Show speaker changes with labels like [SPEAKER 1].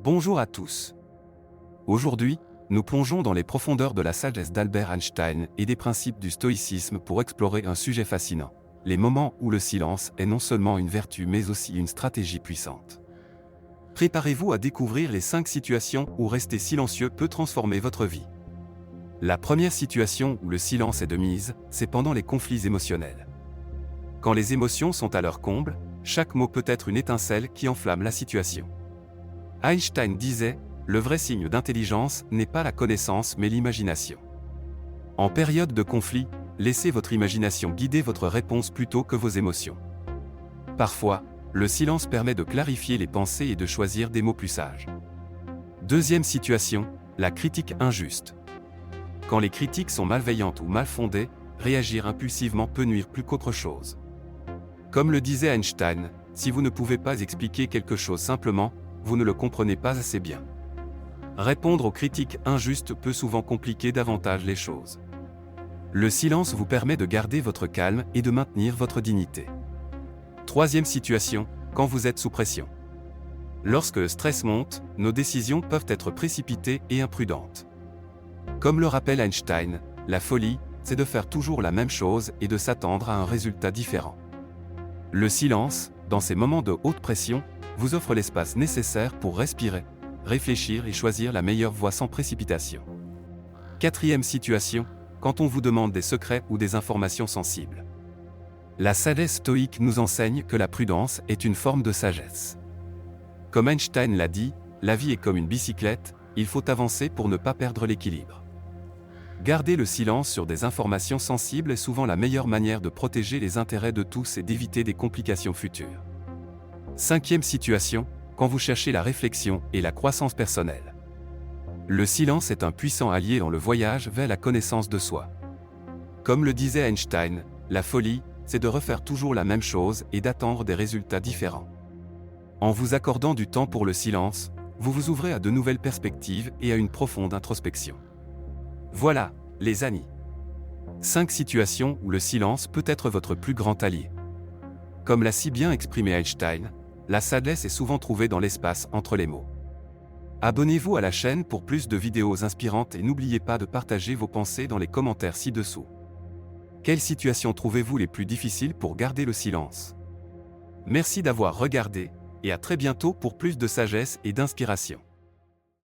[SPEAKER 1] Bonjour à tous. Aujourd'hui, nous plongeons dans les profondeurs de la sagesse d'Albert Einstein et des principes du stoïcisme pour explorer un sujet fascinant, les moments où le silence est non seulement une vertu mais aussi une stratégie puissante. Préparez-vous à découvrir les 5 situations où rester silencieux peut transformer votre vie. La première situation où le silence est de mise, c'est pendant les conflits émotionnels. Quand les émotions sont à leur comble, chaque mot peut être une étincelle qui enflamme la situation. Einstein disait, le vrai signe d'intelligence n'est pas la connaissance mais l'imagination. En période de conflit, laissez votre imagination guider votre réponse plutôt que vos émotions. Parfois, le silence permet de clarifier les pensées et de choisir des mots plus sages. Deuxième situation, la critique injuste. Quand les critiques sont malveillantes ou mal fondées, réagir impulsivement peut nuire plus qu'autre chose. Comme le disait Einstein, si vous ne pouvez pas expliquer quelque chose simplement, vous ne le comprenez pas assez bien. Répondre aux critiques injustes peut souvent compliquer davantage les choses. Le silence vous permet de garder votre calme et de maintenir votre dignité. Troisième situation, quand vous êtes sous pression. Lorsque le stress monte, nos décisions peuvent être précipitées et imprudentes. Comme le rappelle Einstein, la folie, c'est de faire toujours la même chose et de s'attendre à un résultat différent. Le silence, dans ces moments de haute pression, vous offre l'espace nécessaire pour respirer, réfléchir et choisir la meilleure voie sans précipitation. Quatrième situation, quand on vous demande des secrets ou des informations sensibles. La sagesse stoïque nous enseigne que la prudence est une forme de sagesse. Comme Einstein l'a dit, la vie est comme une bicyclette, il faut avancer pour ne pas perdre l'équilibre. Garder le silence sur des informations sensibles est souvent la meilleure manière de protéger les intérêts de tous et d'éviter des complications futures. Cinquième situation, quand vous cherchez la réflexion et la croissance personnelle. Le silence est un puissant allié dans le voyage vers la connaissance de soi. Comme le disait Einstein, la folie, c'est de refaire toujours la même chose et d'attendre des résultats différents. En vous accordant du temps pour le silence, vous vous ouvrez à de nouvelles perspectives et à une profonde introspection. Voilà, les amis. 5 situations où le silence peut être votre plus grand allié. Comme l'a si bien exprimé Einstein, la sagesse est souvent trouvée dans l'espace entre les mots. Abonnez-vous à la chaîne pour plus de vidéos inspirantes et n'oubliez pas de partager vos pensées dans les commentaires ci-dessous. Quelles situations trouvez-vous les plus difficiles pour garder le silence? Merci d'avoir regardé, et à très bientôt pour plus de sagesse et d'inspiration.